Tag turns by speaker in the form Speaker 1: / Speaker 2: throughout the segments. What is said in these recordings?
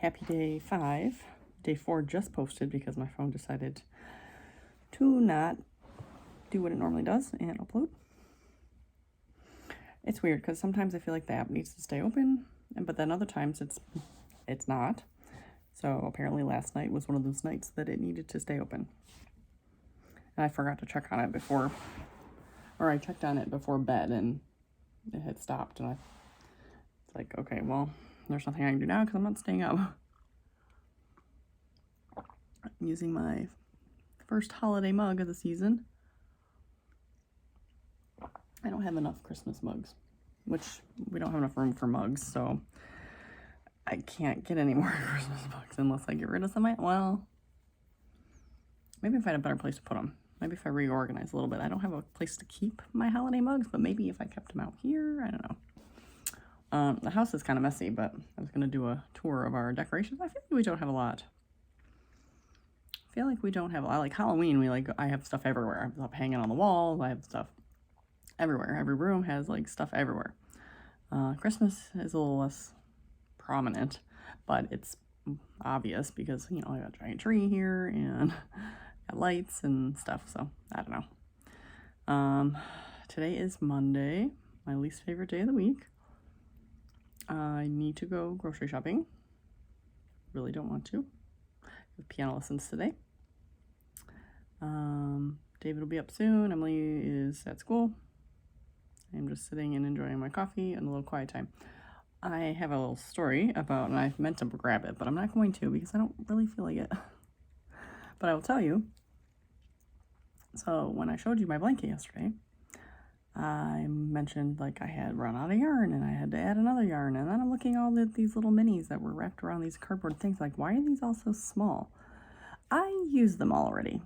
Speaker 1: Happy day 5. Day 4 just posted because my phone decided to not do what it normally does and upload. It's weird because sometimes I feel like the app needs to stay open, but then other times it's not. So apparently last night was one of those nights that it needed to stay open. And I forgot to check on it before, or I checked on it before bed and it had stopped. And it's like, okay, well, there's nothing I can do now because I'm not staying up. I'm using my first holiday mug of the season. I don't have enough Christmas mugs, which we don't have enough room for mugs, so I can't get any more Christmas mugs unless I get rid of some. Well, maybe if I had a better place to put them. Maybe if I reorganize a little bit. I don't have a place to keep my holiday mugs, but maybe if I kept them out here, I don't know. The house is kind of messy, but I was going to do a tour of our decorations. I feel like we don't have a lot. I like Halloween. I have stuff everywhere. I have stuff hanging on the walls. I have stuff everywhere. Every room has like stuff everywhere. Christmas is a little less prominent, but it's obvious because, you know, I got a giant tree here and got lights and stuff. So I don't know. Today is Monday, my least favorite day of the week. I need to go grocery shopping. Really don't want to. Piano lessons today. David will be up soon. Emily is at school. I'm just sitting and enjoying my coffee and a little quiet time. I have a little story about, and I meant to grab it, but I'm not going to because I don't really feel like it. But I will tell you. So when I showed you my blanket yesterday, I mentioned like I had run out of yarn and I had to add another yarn. And then I'm looking all at these little minis that were wrapped around these cardboard things. Like, why are these all so small? I used them already.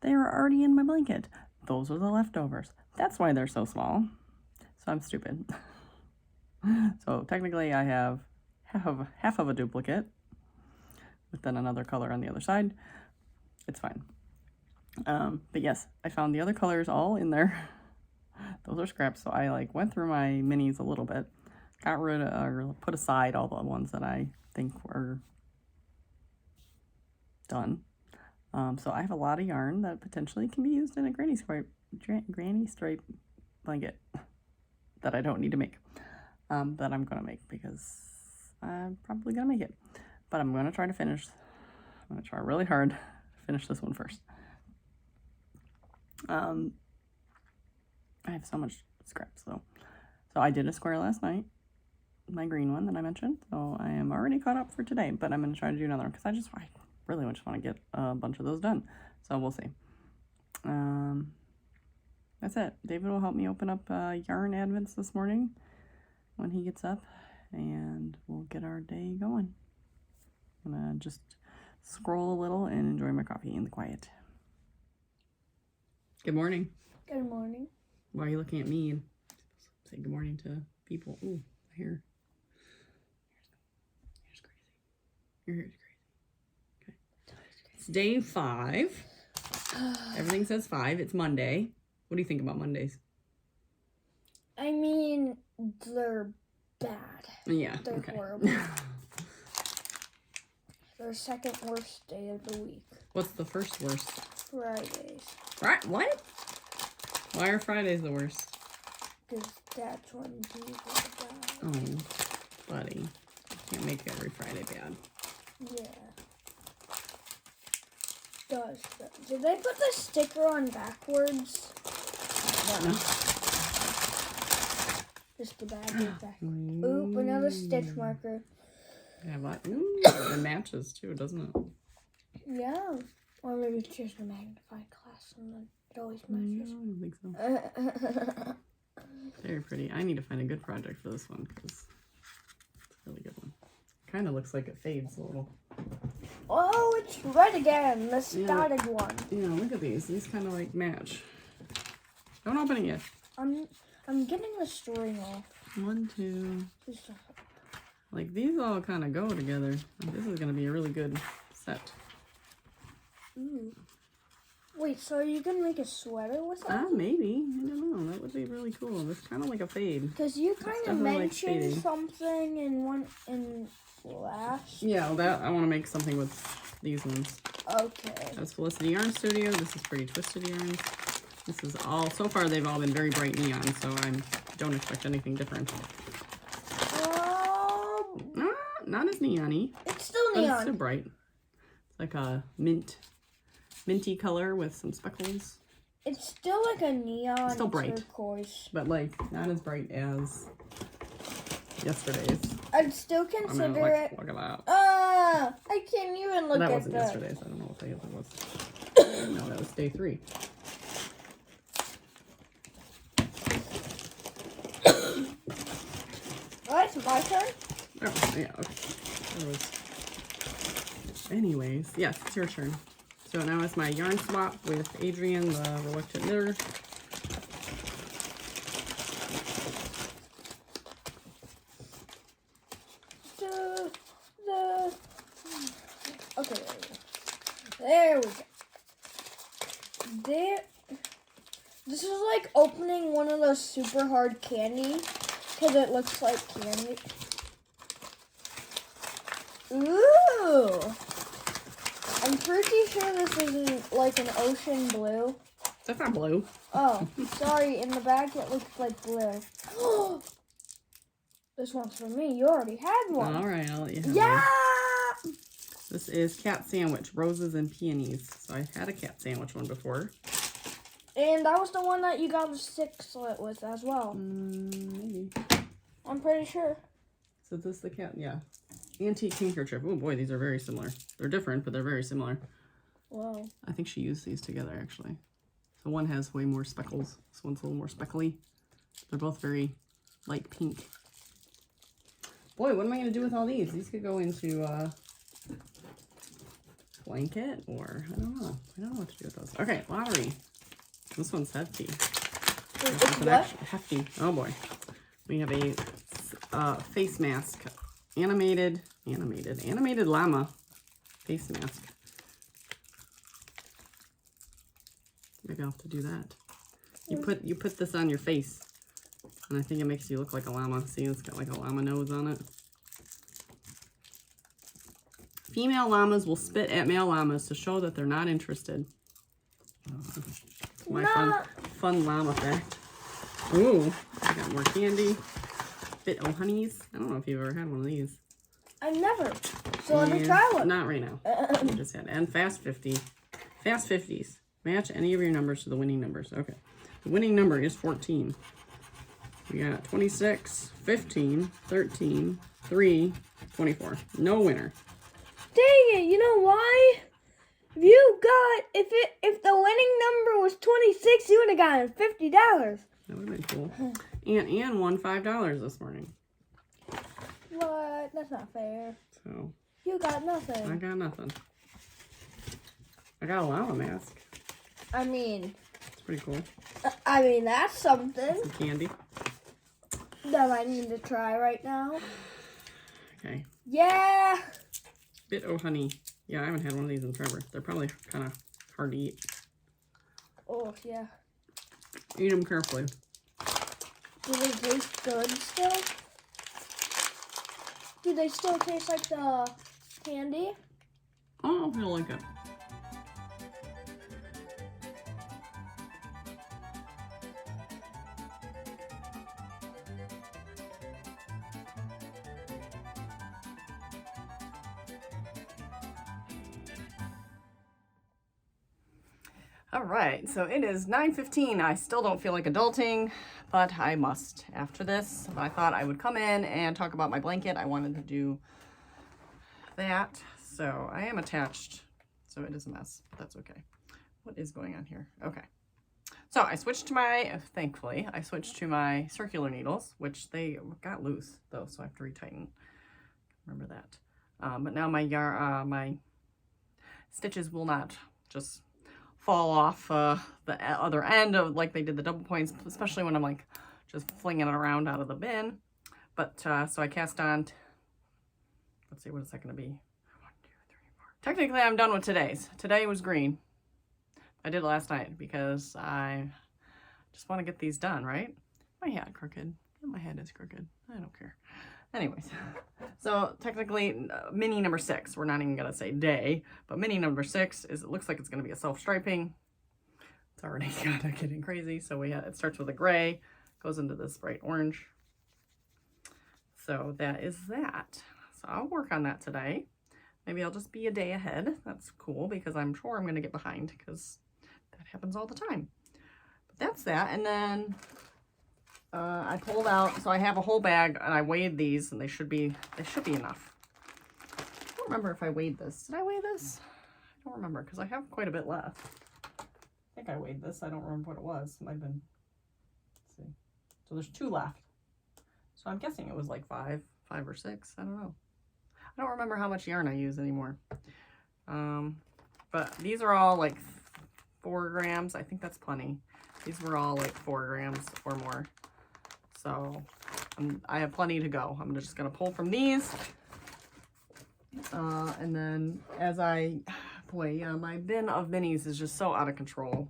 Speaker 1: They are already in my blanket. Those are the leftovers. That's why they're so small. So I'm stupid. So technically I have half of a duplicate with then another color on the other side. It's fine. But yes, I found the other colors all in there. Those are scraps. So I like went through my minis a little bit, got rid of or put aside all the ones that I think were done. So I have a lot of yarn that potentially can be used in a granny stripe blanket that I don't need to make, that I'm gonna make because I'm probably gonna make it. But I'm gonna try to finish. I'm gonna try really hard to finish this one first. I have so much scraps though. So I did a square last night, my green one that I mentioned. So I am already caught up for today, but I'm gonna try to do another one because I really just want to get a bunch of those done. So we'll see. That's it. David will help me open up yarn advents this morning when he gets up, and we'll get our day going. I'm gonna just scroll a little and enjoy my coffee in the quiet. Good morning.
Speaker 2: Good morning.
Speaker 1: Why are you looking at me? Say good morning to people. Ooh, my hair. Hair's crazy. Your hair's crazy. Okay. It's day 5. Everything says 5. It's Monday. What do you think about Mondays?
Speaker 2: I mean, they're bad.
Speaker 1: Yeah.
Speaker 2: They're
Speaker 1: okay.
Speaker 2: horrible. They're second worst day of the week.
Speaker 1: What's the first worst?
Speaker 2: Fridays.
Speaker 1: Right? What? Why are Fridays the worst?
Speaker 2: Because that's when people die.
Speaker 1: Oh, buddy. You can't make every Friday bad.
Speaker 2: Yeah. Did they put the sticker on backwards?
Speaker 1: No.
Speaker 2: Just the bag is backwards. Oop, another stitch marker.
Speaker 1: Yeah, but it matches too, doesn't it?
Speaker 2: Yeah. Or maybe it's just a magnifying glass and then it always matches.
Speaker 1: No, I don't think so. Very pretty. I need to find a good project for this one because it's a really good one. Kind of looks like it fades a little.
Speaker 2: Oh, it's red again. The spotted one.
Speaker 1: Yeah, look at these. These kind of like match. Don't open it yet.
Speaker 2: I'm getting the string off.
Speaker 1: 1, 2. Like these all kind of go together. This is going to be a really good set.
Speaker 2: Ooh. Wait, so are you gonna make a sweater with that?
Speaker 1: Maybe. I don't know. That would be really cool. It's kind of like a fade.
Speaker 2: Because you kind of
Speaker 1: definitely like
Speaker 2: mentioned
Speaker 1: fading.
Speaker 2: something in last.
Speaker 1: Yeah, well, that I want to make something with these ones.
Speaker 2: Okay.
Speaker 1: That's Felicity Yarn Studio. This is Pretty Twisted Yarns. This is all, so far they've all been very bright neon, so I don't expect anything different. Not as neon-y.
Speaker 2: It's still neon.
Speaker 1: It's still bright. It's like a minty color with some speckles.
Speaker 2: It's still like a neon
Speaker 1: still bright.
Speaker 2: turquoise.
Speaker 1: But like not as bright as yesterday's.
Speaker 2: I'd still consider it.
Speaker 1: Look at that.
Speaker 2: I can't even look at that.
Speaker 1: That wasn't yesterday's. I don't know what day it was. No, that was day 3.
Speaker 2: Alright, so my turn?
Speaker 1: Oh, yeah, okay. Anyways, yes, it's your turn. So now it's my yarn swap with Adrian, the reluctant knitter.
Speaker 2: Okay, there we go. This is like opening one of those super hard candy because it looks like candy. Ooh! I'm pretty sure this is like an ocean blue.
Speaker 1: That's not blue.
Speaker 2: Oh, sorry. In the back, it looks like blue. This one's for me. You already had one.
Speaker 1: All right, I'll let you have
Speaker 2: Yeah!
Speaker 1: one. This is Cat Sandwich, Roses and Peonies. So I've had a cat sandwich one before.
Speaker 2: And that was the one that you got the 6 slit with as well.
Speaker 1: Maybe.
Speaker 2: I'm pretty sure.
Speaker 1: So this is the cat, yeah. Antique handkerchief. Oh boy, these are very similar. They're different, but they're very similar.
Speaker 2: Whoa.
Speaker 1: I think she used these together, actually. So one has way more speckles. This one's a little more speckly. They're both very light pink. Boy, what am I going to do with all these? These could go into blanket or, I don't know. I don't know what to do with those. Okay, lottery. This one's hefty.
Speaker 2: It's what?
Speaker 1: Hefty. Oh boy. We have a face mask. Animated llama face mask. Maybe I'll have to do that. You put this on your face, and I think it makes you look like a llama. See, it's got like a llama nose on it. Female llamas will spit at male llamas to show that they're not interested. My fun llama fact. Ooh, I got more candy. Bit o' honeys. I don't know if you've ever had one of these.
Speaker 2: I've never. So let me try one.
Speaker 1: Not right now. You just had. And Fast 50. Fast 50s. Match any of your numbers to the winning numbers. Okay. The winning number is 14. We got 26, 15, 13, 3, 24. No winner.
Speaker 2: Dang it, you know why? If the winning number was 26, you would have gotten $50.
Speaker 1: That would have been cool. Aunt Ann won $5 this morning.
Speaker 2: What? That's not fair.
Speaker 1: So
Speaker 2: You got nothing.
Speaker 1: I got nothing. I got a llama mask.
Speaker 2: I mean,
Speaker 1: It's pretty cool.
Speaker 2: That's something
Speaker 1: Some candy.
Speaker 2: that I need to try right now.
Speaker 1: Okay.
Speaker 2: Yeah.
Speaker 1: Bit o' honey. Yeah, I haven't had one of these in forever. They're probably kind of hard to eat.
Speaker 2: Oh, yeah.
Speaker 1: Eat them carefully.
Speaker 2: Do they taste good still? Do they still taste like the candy?
Speaker 1: Oh, I like it. All right, so it is 9:15. I still don't feel like adulting, but I must after this. I thought I would come in and talk about my blanket. I wanted to do that. So I am attached, so it is a mess, but that's okay. What is going on here? Okay. So I switched to my, thankfully, I switched to my circular needles, which they got loose though, so I have to retighten. Remember that. But now my stitches will not just fall off the other end of like they did the double points, especially when I'm like just flinging it around out of the bin. But so I cast on, let's see, what is that going to be? 1, 2, 3, 4. Technically I'm done with today's. Today was green. I did it last night because I just want to get these done, right? My hat crooked. My head is crooked. I don't care. Anyways, so technically mini number 6, we're not even gonna say day, but mini number 6 is, it looks like it's gonna be a self-striping. It's already kind of getting crazy. So it starts with a gray, goes into this bright orange. So that is that. So I'll work on that today. Maybe I'll just be a day ahead. That's cool because I'm sure I'm gonna get behind because that happens all the time. But that's that. And then I pulled out, so I have a whole bag and I weighed these and they should be enough. I don't remember if I weighed this. Did I weigh this? I don't remember because I have quite a bit left. I think I weighed this. I don't remember what it was. It might have been, let's see. So there's 2 left. So I'm guessing it was like 5 or 6. I don't know. I don't remember how much yarn I use anymore. But these are all like 4 grams. I think that's plenty. These were all like 4 grams or more. So I have plenty to go. I'm just going to pull from these. And then my bin of minis is just so out of control.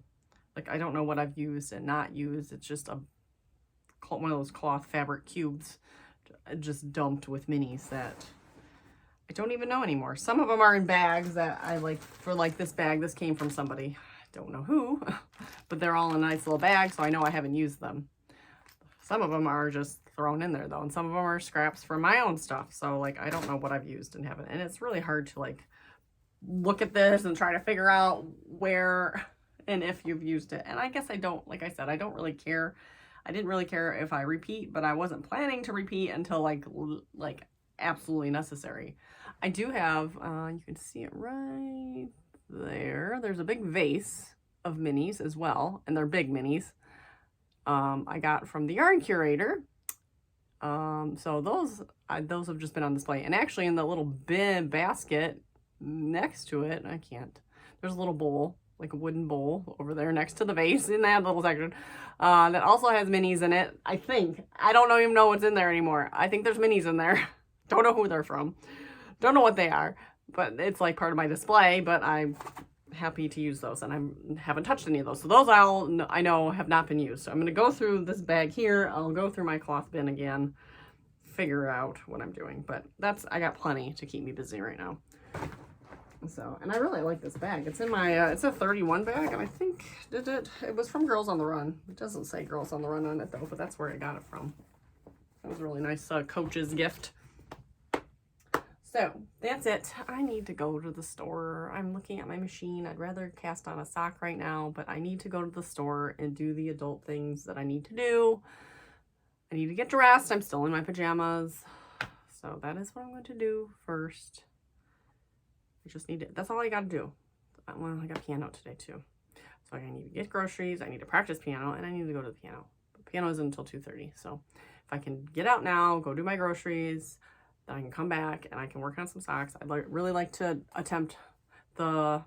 Speaker 1: Like, I don't know what I've used and not used. It's just one of those cloth fabric cubes just dumped with minis that I don't even know anymore. Some of them are in bags that I like. For like this bag, this came from somebody. I don't know who, but they're all in a nice little bag, so I know I haven't used them. Some of them are just thrown in there though, and some of them are scraps from my own stuff. So like, I don't know what I've used and haven't. And it's really hard to like look at this and try to figure out where and if you've used it. And I guess I don't, like I said, I don't really care. I didn't really care if I repeat, but I wasn't planning to repeat until like absolutely necessary. I do have, you can see it right there. There's a big vase of minis as well, and they're big minis. I got from the yarn curator. So those have just been on display. And actually in the little bin basket next to it, there's a little bowl, like a wooden bowl over there next to the vase in that little section, that also has minis in it. I think. I don't even know what's in there anymore. I think there's minis in there. Don't know who they're from. Don't know what they are, but it's like part of my display, but I'm happy to use those, and I haven't touched any of those. So those I know have not been used. So I'm going to go through this bag here. I'll go through my cloth bin again, figure out what I'm doing, but I got plenty to keep me busy right now. So, and I really like this bag. It's in my, it's a 31 bag, and I think it was from Girls on the Run. It doesn't say Girls on the Run on it though, but that's where I got it from. That was a really nice coach's gift. So that's it. I need to go to the store. I'm looking at my machine. I'd rather cast on a sock right now, but I need to go to the store and do the adult things that I need to do. I need to get dressed. I'm still in my pajamas. So that is what I'm going to do first. I just need to, that's all I got to do. Well, I got piano today too. So I need to get groceries. I need to practice piano, and I need to go to the piano. But piano isn't until 2:30. So if I can get out now, go do my groceries, then I can come back and I can work on some socks. I'd really like to attempt the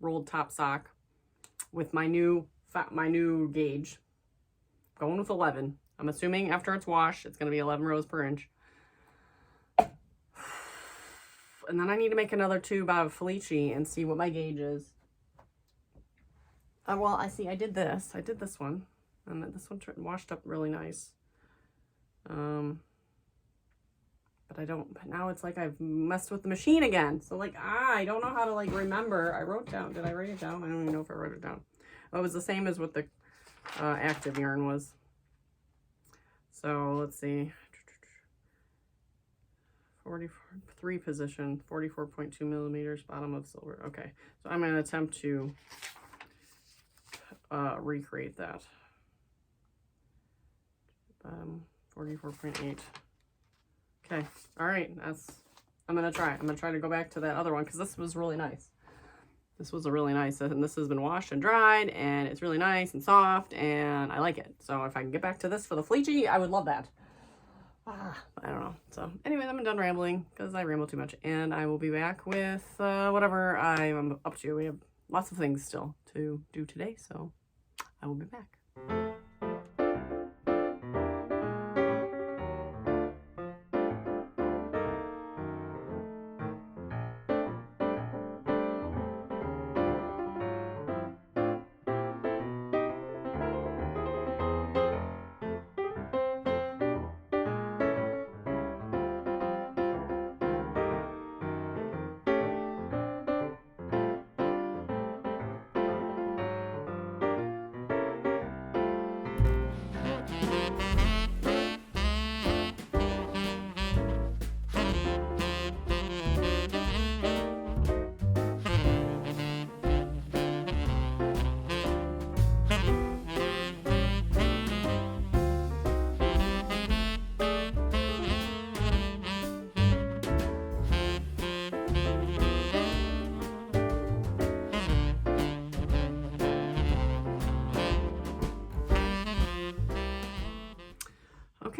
Speaker 1: rolled top sock with my new gauge. Going with 11. I'm assuming after it's washed, it's going to be 11 rows per inch. And then I need to make another tube out of Felici and see what my gauge is. Well, I did this. I did this one. And this one washed up really nice. But now it's like I've messed with the machine again. So like, I don't know how to like remember. did I write it down? I don't even know if I wrote it down. Oh, it was the same as what the active yarn was. So let's see. 43 position, 44.2 millimeters, bottom of silver. Okay, so I'm going to attempt to recreate that. 44.8. Okay, all right, I'm going to try. I'm going to try to go back to that other one because this was really nice. This was a really nice, and this has been washed and dried, and it's really nice and soft, and I like it. So if I can get back to this for the Felici, I would love that. I don't know. So anyways, I'm done rambling because I ramble too much, and I will be back with whatever I'm up to. We have lots of things still to do today, so I will be back.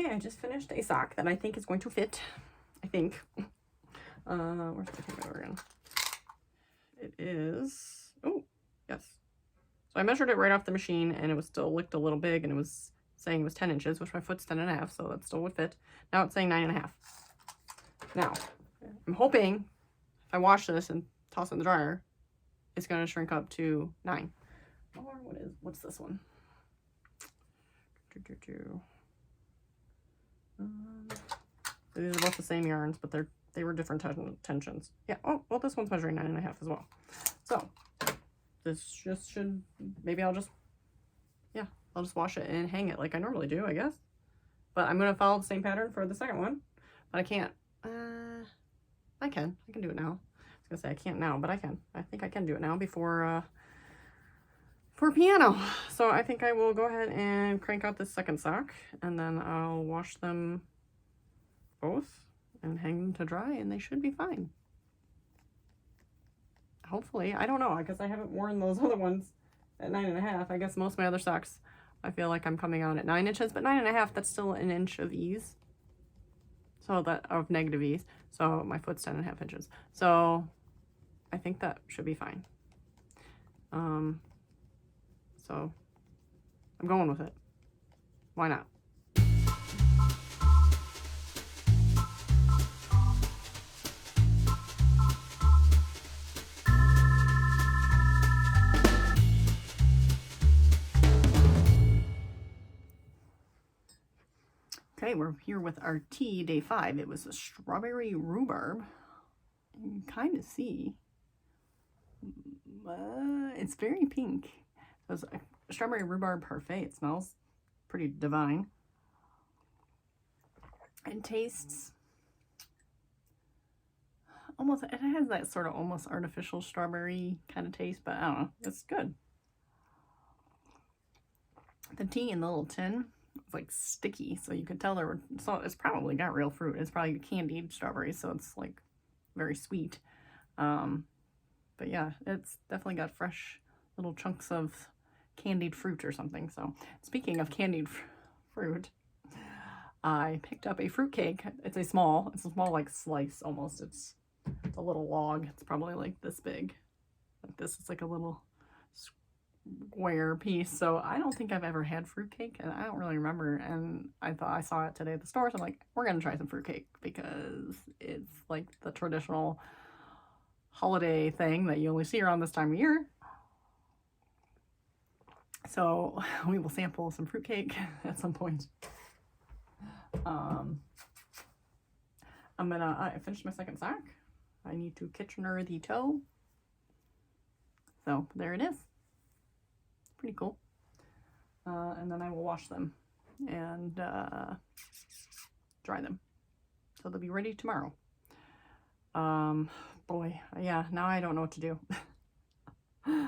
Speaker 1: Okay, I just finished a sock that I think is going to fit. I think. Where's my tape over again? It is, oh, yes. So I measured it right off the machine and it was still looked a little big and it was saying it was 10 inches, which my foot's 10.5, so that still would fit. Now it's saying 9.5. Now, I'm hoping if I wash this and toss it in the dryer, it's going to shrink up to 9. Or what's this one? These are both the same yarns, but they were different tensions. Yeah, oh, well, this one's measuring 9.5 as well. So, this just should, maybe I'll just wash it and hang it like I normally do, I guess. But I'm going to follow the same pattern for the second one. But I can't, I can do it now. I was going to say I can't now, but I can. I think I can do it now before, for piano. So I think I will go ahead and crank out this second sock and then I'll wash them both and hang them to dry and they should be fine. Hopefully. I don't know because I haven't worn those other ones at 9.5. I guess most of my other socks I feel like I'm coming out at 9 inches, but 9.5, that's still an inch of ease. So that of negative ease. So my foot's 10.5 inches. So I think that should be fine. So I'm going with it. Why not? Okay, we're here with our tea, day 5. It was a strawberry rhubarb. You can kind of see. It's very pink. It was a strawberry rhubarb parfait. It smells pretty divine. It tastes almost, it has that sort of almost artificial strawberry kind of taste, but I don't know. It's good. The tea in the little tin, it's like sticky, so you could tell there were, so it's probably got real fruit. It's probably candied strawberries, so it's like very sweet. But yeah, it's definitely got fresh little chunks of candied fruit or something. So speaking of candied fruit, I picked up a fruit cake. It's a small like slice almost. It's a little log. It's probably like this big. Like this is like a little square piece. So I don't think I've ever had fruitcake, and I don't really remember. And I thought I saw it today at the store, so I'm like, we're gonna try some fruitcake because it's like the traditional holiday thing that you only see around this time of year. So we will sample some fruitcake at some point. I finished my second sock. I need to Kitchener the toe. So there it is. Pretty cool. And then I will wash them and dry them. So they'll be ready tomorrow. Boy, yeah, now I don't know what to do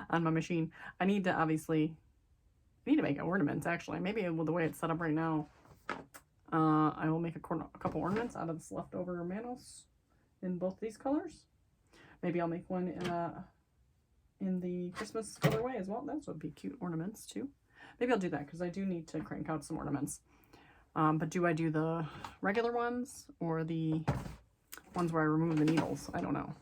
Speaker 1: on my machine. I need to make ornaments actually. Maybe with the way it's set up right now, I will make a couple ornaments out of this leftover Manos in both these colors. Maybe I'll make one in the Christmas colorway as well. Those would be cute ornaments too. Maybe I'll do that because I do need to crank out some ornaments. But do I do the regular ones or the ones where I remove the needles? I don't know.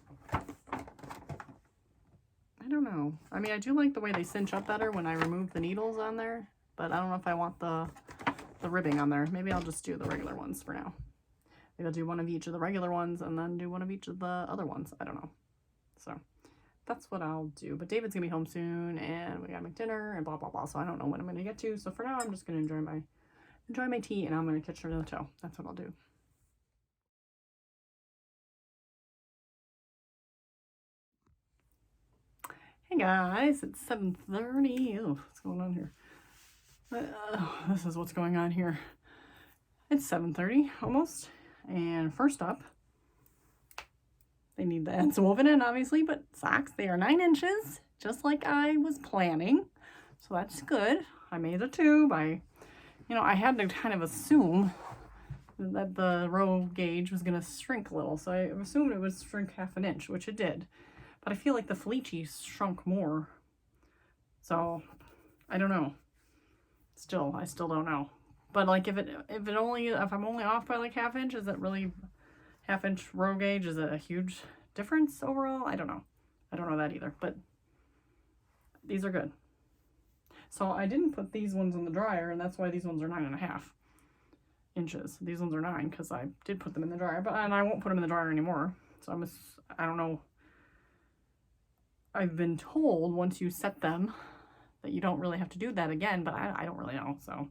Speaker 1: I mean, I do like the way they cinch up better when I remove the needles on there, but I don't know if I want the ribbing on there. Maybe I'll just do the regular ones for now. Maybe I'll do one of each of the regular ones and then do one of each of the other ones. I don't know. So that's what I'll do. But David's gonna be home soon and we gotta make dinner and blah blah blah. So I don't know when I'm gonna get to. So for now I'm just gonna enjoy my tea and I'm gonna catch her to the toe. That's what I'll do. Hey guys, it's 7:30. Oh, what's going on here? This is what's going on here. It's 7:30 almost. And first up, they need the ends woven in, obviously, but socks, they are 9 inches, just like I was planning. So that's good. I made a tube. I had to kind of assume that the row gauge was going to shrink a little. So I assumed it would shrink 1/2 inch, which it did. But I feel like the Felici shrunk more. So I don't know. I still don't know. But like if I'm only off by like ½ inch, is it really ½ inch row gauge? Is it a huge difference overall? I don't know. I don't know that either, but these are good. So I didn't put these ones in the dryer, and that's why these ones are 9.5 inches. These ones are 9 because I did put them in the dryer, and I won't put them in the dryer anymore. So I don't know. I've been told once you set them that you don't really have to do that again, but I don't really know. So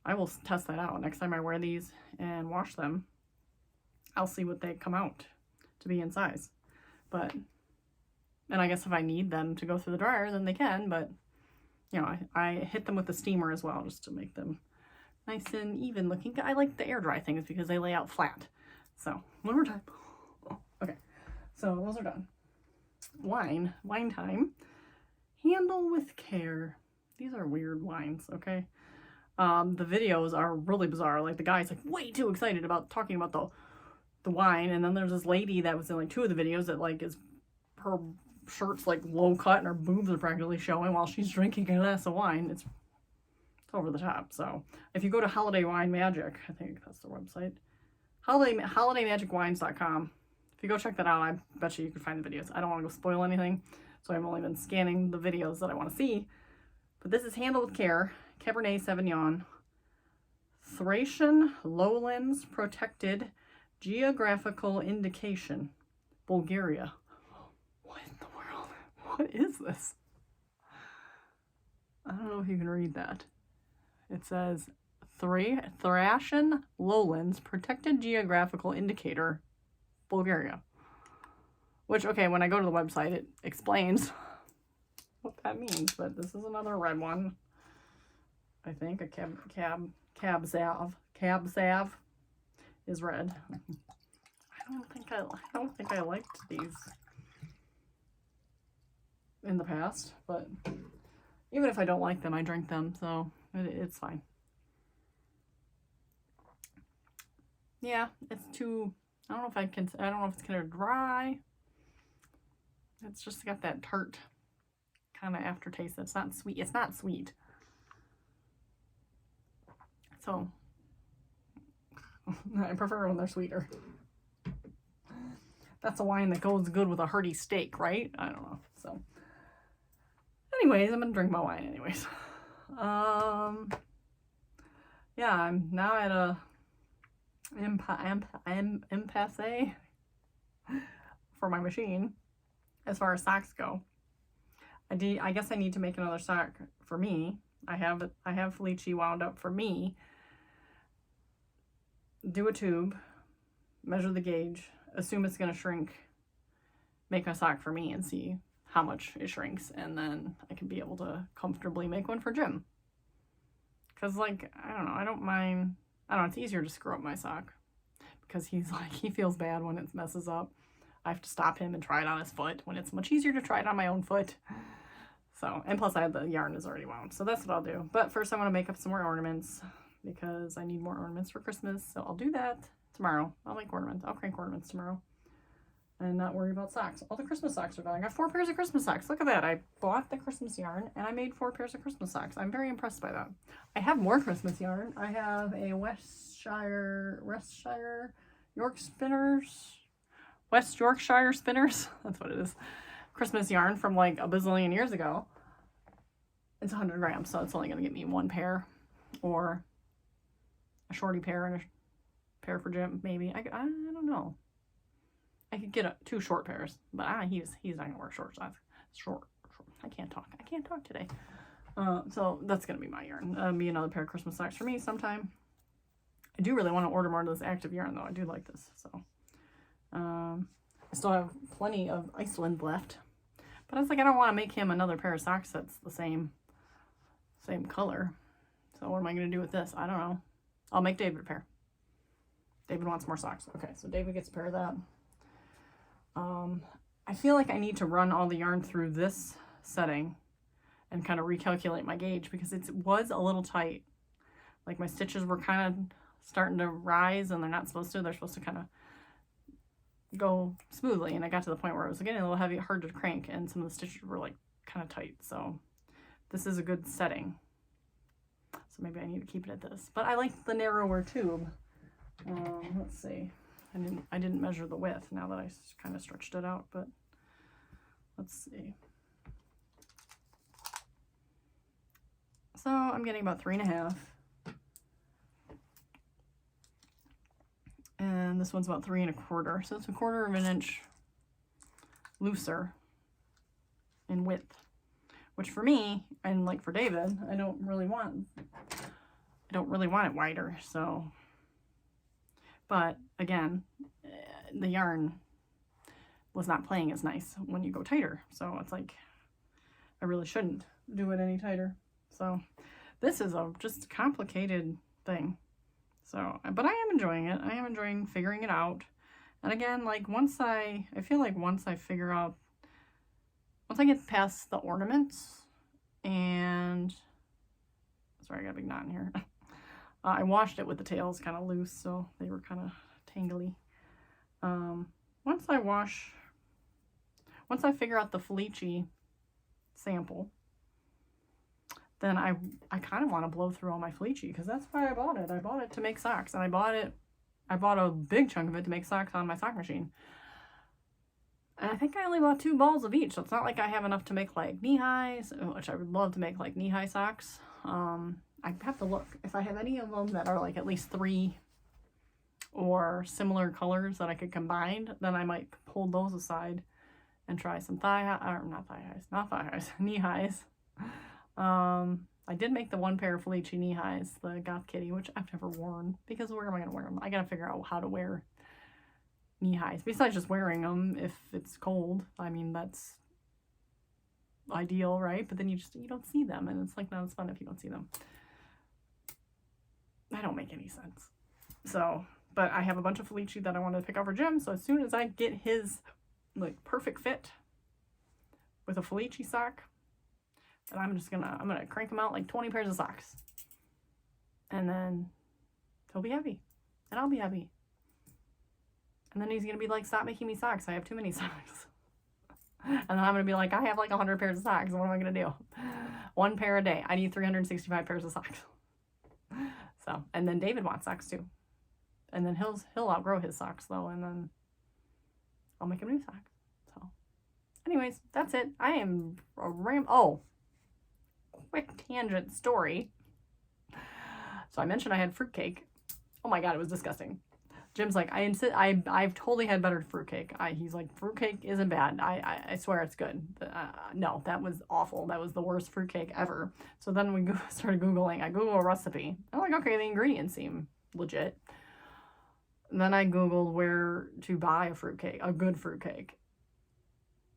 Speaker 1: I will test that out. Next time I wear these and wash them, I'll see what they come out to be in size. And I guess if I need them to go through the dryer, then they can, but you know, I hit them with the steamer as well, just to make them nice and even looking. I like the air dry things because they lay out flat. So one more time. Okay, so those are done. Wine time. Handle with care. These are weird wines, okay? The videos are really bizarre. Like the guy's like way too excited about talking about the wine, and then there's this lady that was in like 2 of the videos that like is her shirt's like low cut and her boobs are practically showing while she's drinking a glass of wine. It's over the top. So if you go to Holiday Wine Magic, I think that's their website, holidaymagicwines.com. If you go check that out, I bet you can find the videos. I don't want to go spoil anything, so I've only been scanning the videos that I want to see. But this is Handle with Care, Cabernet Sauvignon, Thracian Lowlands Protected Geographical Indication, Bulgaria. What in the world? What is this? I don't know if you can read that. It says Thracian Lowlands Protected Geographical Indicator, Bulgaria. Which, okay, when I go to the website, it explains what that means. But this is another red one. I think a cab sav is red. I don't think I liked these in the past, but even if I don't like them, I drink them, so it's fine. Yeah, it's too, I don't know if it's kind of dry. It's just got that tart kind of aftertaste. It's not sweet. It's not sweet. So I prefer when they're sweeter. That's a wine that goes good with a hearty steak, right? I don't know. So anyways, I'm gonna drink my wine anyways. Yeah, I'm now at a impasse for my machine as far as socks go. I guess I need to make another sock for me. I have Felici wound up for me. Do a tube, measure the gauge, assume it's gonna shrink, make a sock for me and see how much it shrinks, and then I can be able to comfortably make one for Jim. Because, like, I don't know, I don't mind. I don't know, it's easier to screw up my sock because he feels bad when it messes up. I have to stop him and try it on his foot when it's much easier to try it on my own foot. So, and plus the yarn is already wound, so that's what I'll do. But first I want to make up some more ornaments because I need more ornaments for Christmas, so I'll do that tomorrow. I'll make ornaments. I'll crank ornaments tomorrow and not worry about socks. All the Christmas socks are done. I got 4 pairs of Christmas socks. Look at that. I bought the Christmas yarn and I made 4 pairs of Christmas socks. I'm very impressed by that. I have more Christmas yarn. I have a West Yorkshire Spinners. That's what it is. Christmas yarn from like a bazillion years ago. It's 100 grams, so it's only going to get me 1 pair or a shorty pair and a pair for Jim, maybe. I don't know. I could get 2 short pairs, but he's not gonna wear shorts. Short. I can't talk today. So that's gonna be my yarn. Be another pair of Christmas socks for me sometime. I do really want to order more of this active yarn though. I do like this. So I still have plenty of Iceland left, but I was like, I don't want to make him another pair of socks that's the same color. So what am I gonna do with this? I don't know. I'll make David a pair. David wants more socks. Okay, so David gets a pair of that. I feel like I need to run all the yarn through this setting and kind of recalculate my gauge because it was a little tight. Like my stitches were kind of starting to rise and they're not supposed to. They're supposed to kind of go smoothly. And I got to the point where it was getting a little heavy, hard to crank, and some of the stitches were like kind of tight. So this is a good setting. So maybe I need to keep it at this. But I like the narrower tube. Let's see. I didn't measure the width now that I kind of stretched it out, but let's see. So I'm getting about 3.5. And this one's about 3 1/4. So it's 1/4 of an inch looser in width, which for me, and like for David, I don't really want it wider. So, but again, the yarn was not playing as nice when you go tighter. So it's like, I really shouldn't do it any tighter. So this is a just complicated thing. So, but I am enjoying it. I am enjoying figuring it out. And again, like I feel like once I get past the ornaments and, sorry, I got a big knot in here. I washed it with the tails kind of loose, so they were kind of tangly. Once I figure out the Felici sample, then I kind of want to blow through all my Felici, because that's why I bought it. I bought it to make socks, and I bought a big chunk of it to make socks on my sock machine. And I think I only bought 2 balls of each, so it's not like I have enough to make like knee-highs, which I would love to make like knee-high socks. I have to look. If I have any of them that are like at least 3 or similar colors that I could combine, then I might pull those aside and try some knee-highs. I did make the 1 pair of Felici knee-highs, the Goth Kitty, which I've never worn, because where am I going to wear them? I got to figure out how to wear knee-highs, besides just wearing them if it's cold. I mean, that's ideal, right? But then you don't see them, and it's like not as fun if you don't see them. I don't make any sense. So, but I have a bunch of Felici that I wanted to pick out for Jim, so as soon as I get his like perfect fit with a Felici sock, and I'm gonna crank him out like 20 pairs of socks, and then he'll be happy, and I'll be happy, and then he's gonna be like, stop making me socks, I have too many socks. And then I'm gonna be like, I have like 100 pairs of socks, what am I gonna do? 1 pair a day. I need 365 pairs of socks. So, and then David wants socks too, and then he'll outgrow his socks though, and then I'll make him new socks. So anyways, that's it. I am a quick tangent story. So I mentioned I had fruitcake. Oh my god, it was disgusting. Jim's like, I've totally had better fruitcake. He's like, fruitcake isn't bad. I swear it's good. No, that was awful. That was the worst fruitcake ever. So then we started Googling. I Googled a recipe. I'm like, okay, the ingredients seem legit. And then I Googled where to buy a good fruitcake.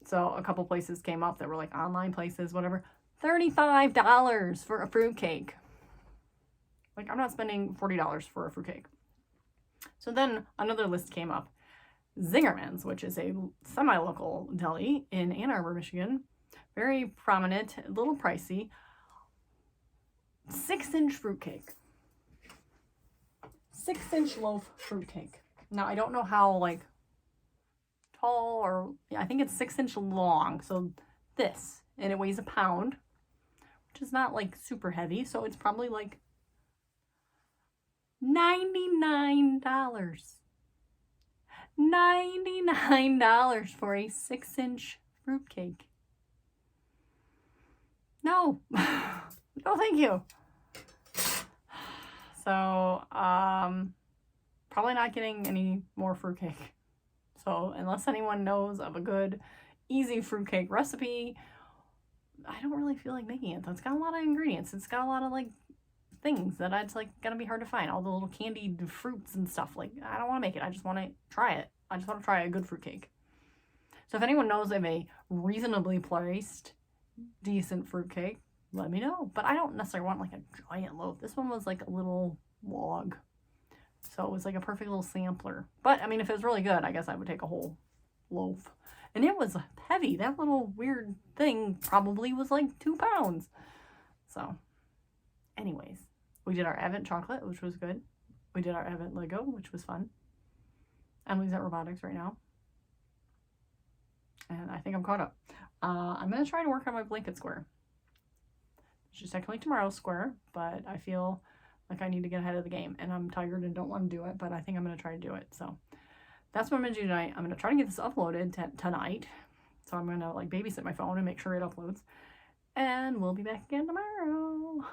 Speaker 1: So a couple places came up that were like online places, whatever. $35 for a fruitcake. Like, I'm not spending $40 for a fruitcake. So then another list came up. Zingerman's, which is a semi-local deli in Ann Arbor, Michigan. Very prominent, a little pricey. 6-inch fruitcake. 6-inch loaf fruitcake. Now, I don't know how, like, tall or... Yeah, I think it's 6-inch long. So this. And it weighs a pound, which is not, like, super heavy. So it's probably, like, $99. $99 for a 6-inch fruitcake. No. No, thank you. So, probably not getting any more fruitcake. So, unless anyone knows of a good, easy fruitcake recipe, I don't really feel like making it. It's got a lot of ingredients. It's got a lot of, like, things that it's like gonna be hard to find. All the little candied fruits and stuff. Like, I don't want to make it. I just want to try it. I just want to try a good fruitcake. So if anyone knows of a reasonably priced, decent fruitcake, let me know. But I don't necessarily want like a giant loaf. This one was like a little log. So it was like a perfect little sampler. But I mean, if it was really good, I guess I would take a whole loaf. And it was heavy. That little weird thing probably was like 2 pounds. So anyways, we did our Advent chocolate, which was good. We did our Advent Lego, which was fun. Emily's at robotics right now. And I think I'm caught up. I'm going to try to work on my blanket square.
Speaker 3: which is technically tomorrow's square, but I feel like I need to get ahead of the game, and I'm tired and don't want to do it, but I think I'm going to try to do it. So that's what I'm going to do tonight. I'm going to try to get this uploaded tonight. So I'm going to like babysit my phone and make sure it uploads. And we'll be back again tomorrow.